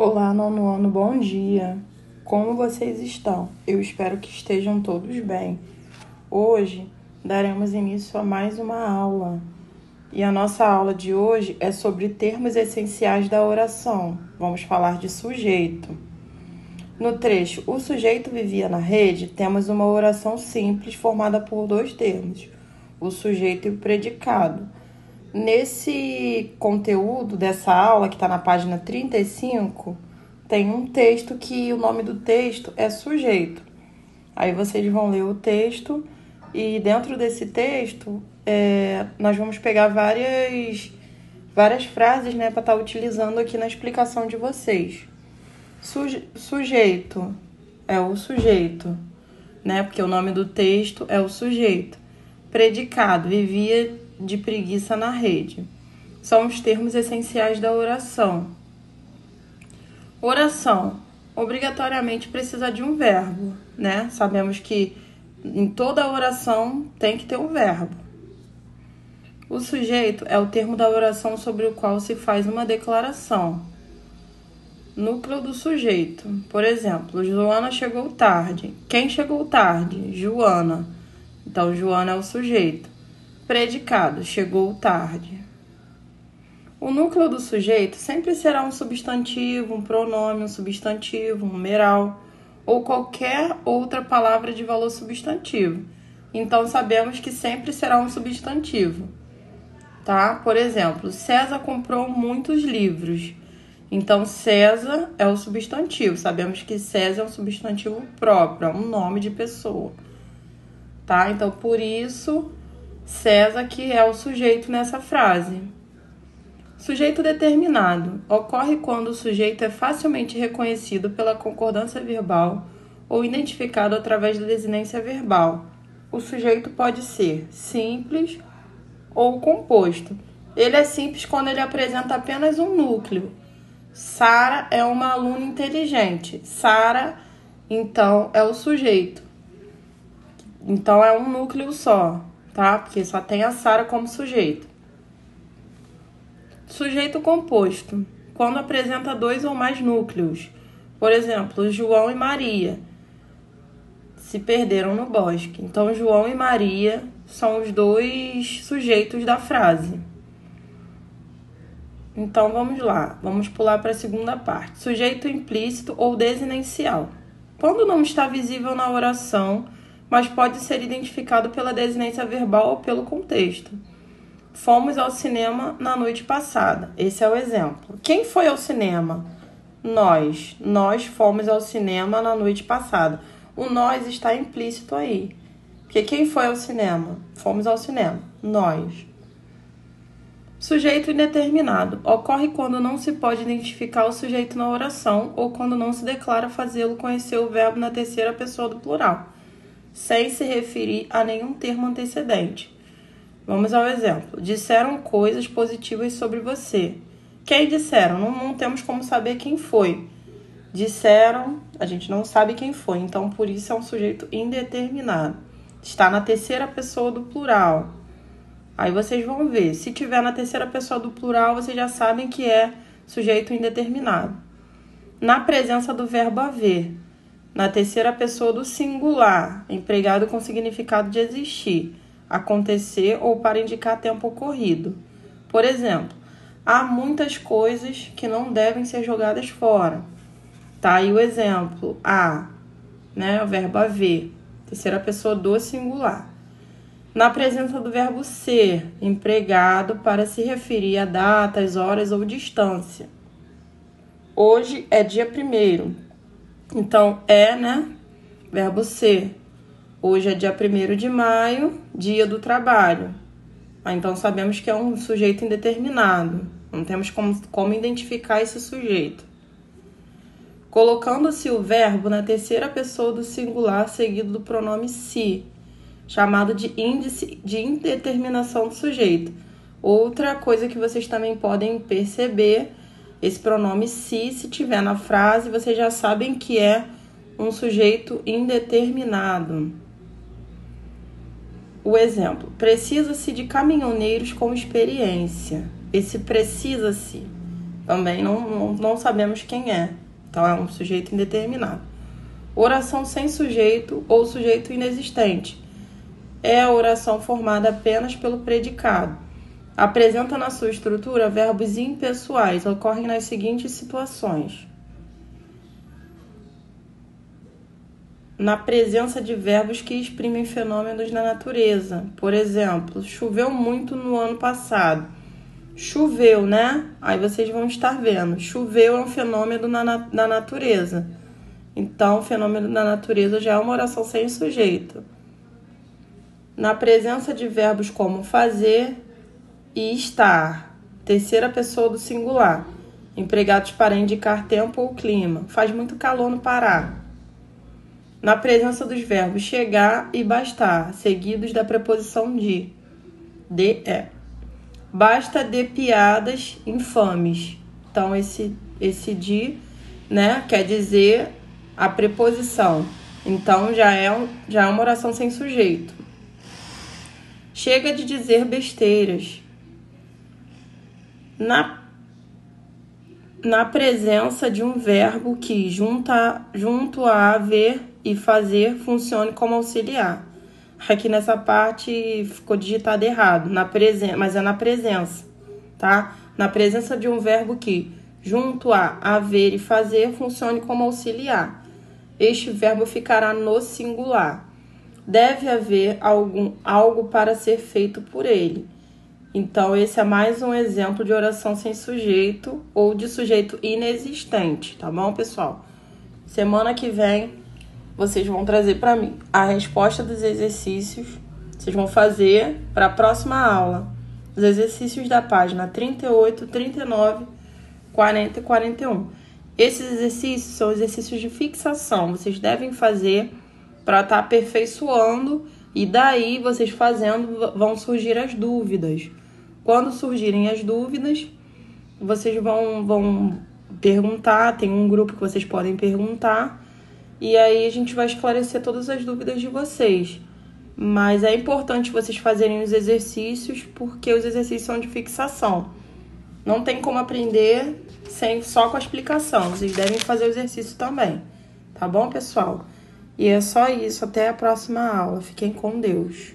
Olá, nono ano, bom dia. Como vocês estão? Eu espero que estejam todos bem. Hoje daremos início a mais uma aula. E a nossa aula de hoje é sobre termos essenciais da oração. Vamos falar de sujeito. No trecho "O sujeito vivia na rede", temos uma oração simples formada por dois termos, o sujeito e o predicado. Nesse conteúdo dessa aula, que está na página 35, tem um texto que o nome do texto é sujeito. Aí vocês vão ler o texto e dentro desse texto nós vamos pegar várias frases, né, para estar utilizando aqui na explicação de vocês. Sujeito é o sujeito, né, porque o nome do texto é o sujeito. Predicado, vivia de preguiça na rede. São os termos essenciais da oração. Oração obrigatoriamente precisa de um verbo, né? Sabemos que em toda oração tem que ter um verbo. O sujeito é o termo da oração sobre o qual se faz uma declaração. Núcleo do sujeito. Por exemplo, Joana chegou tarde. Quem chegou tarde? Joana. Então, Joana é o sujeito. Predicado, chegou tarde. O núcleo do sujeito sempre será um substantivo, um pronome, um substantivo, um numeral ou qualquer outra palavra de valor substantivo. Então, sabemos que sempre será um substantivo, tá? Por exemplo, César comprou muitos livros. Então, César é o substantivo. Sabemos que César é um substantivo próprio, é um nome de pessoa, tá? Então, por isso, César que é o sujeito nessa frase. Sujeito determinado. Ocorre quando o sujeito é facilmente reconhecido pela concordância verbal ou identificado através da desinência verbal. O sujeito pode ser simples ou composto. Ele é simples quando ele apresenta apenas um núcleo. Sara é uma aluna inteligente. Sara, então, é o sujeito. Então, é um núcleo só, tá? Porque só tem a Sara como sujeito. Sujeito composto. Quando apresenta dois ou mais núcleos. Por exemplo, João e Maria se perderam no bosque. Então, João e Maria são os dois sujeitos da frase. Então, vamos lá. Vamos pular para a segunda parte. Sujeito implícito ou desinencial. Quando não está visível na oração, mas pode ser identificado pela desinência verbal ou pelo contexto. Fomos ao cinema na noite passada. Esse é o exemplo. Quem foi ao cinema? Nós. Nós fomos ao cinema na noite passada. O nós está implícito aí. Porque quem foi ao cinema? Fomos ao cinema. Nós. Sujeito indeterminado. Ocorre quando não se pode identificar o sujeito na oração ou quando não se declara fazê-lo conhecer o verbo na terceira pessoa do plural, sem se referir a nenhum termo antecedente. Vamos ao exemplo. Disseram coisas positivas sobre você. Quem disseram? Não temos como saber quem foi. Disseram, a gente não sabe quem foi, então por isso é um sujeito indeterminado. Está na terceira pessoa do plural. Aí vocês vão ver, se tiver na terceira pessoa do plural, vocês já sabem que é sujeito indeterminado. Na presença do verbo haver, na terceira pessoa do singular, empregado com significado de existir, acontecer ou para indicar tempo ocorrido. Por exemplo, há muitas coisas que não devem ser jogadas fora. Tá aí o exemplo, há, né, o verbo haver, terceira pessoa do singular. Na presença do verbo ser, empregado para se referir a datas, horas ou distância. Hoje é dia 1º. Então, né? Verbo ser. Hoje é dia 1º de maio, dia do trabalho. Então, sabemos que é um sujeito indeterminado. Não temos como identificar esse sujeito. Colocando-se o verbo na terceira pessoa do singular, seguido do pronome se, chamado de índice de indeterminação do sujeito. Outra coisa que vocês também podem perceber, esse pronome se tiver na frase, vocês já sabem que é um sujeito indeterminado. O exemplo, precisa-se de caminhoneiros com experiência. Esse precisa-se Também não sabemos quem é. Então, é um sujeito indeterminado. Oração sem sujeito ou sujeito inexistente. É a oração formada apenas pelo predicado. Apresenta na sua estrutura verbos impessoais. Ocorrem nas seguintes situações: na presença de verbos que exprimem fenômenos na natureza. Por exemplo, choveu muito no ano passado. Choveu, né? Aí vocês vão estar vendo. Choveu é um fenômeno na natureza. Então, o fenômeno da natureza já é uma oração sem sujeito. Na presença de verbos como fazer e estar, terceira pessoa do singular, empregados para indicar tempo ou clima. Faz muito calor no Pará. Na presença dos verbos chegar e bastar, seguidos da preposição de é. Basta de piadas infames. Então, esse de, né, quer dizer a preposição. Então, já é uma oração sem sujeito. Chega de dizer besteiras. Na presença de um verbo que, junto a haver e fazer, funcione como auxiliar. Aqui nessa parte ficou digitado errado, mas é na presença, tá? Na presença de um verbo que, junto a haver e fazer, funcione como auxiliar. Este verbo ficará no singular. Deve haver algo para ser feito por ele. Então, esse é mais um exemplo de oração sem sujeito ou de sujeito inexistente, tá bom, pessoal? Semana que vem, vocês vão trazer para mim a resposta dos exercícios. Vocês vão fazer para a próxima aula os exercícios da página 38, 39, 40 e 41. Esses exercícios são exercícios de fixação. Vocês devem fazer para estar aperfeiçoando e daí vocês fazendo vão surgir as dúvidas. Quando surgirem as dúvidas, vocês vão perguntar, tem um grupo que vocês podem perguntar e aí a gente vai esclarecer todas as dúvidas de vocês. Mas é importante vocês fazerem os exercícios porque os exercícios são de fixação. Não tem como aprender só com a explicação. Vocês devem fazer o exercício também. Tá bom, pessoal? E é só isso. Até a próxima aula. Fiquem com Deus.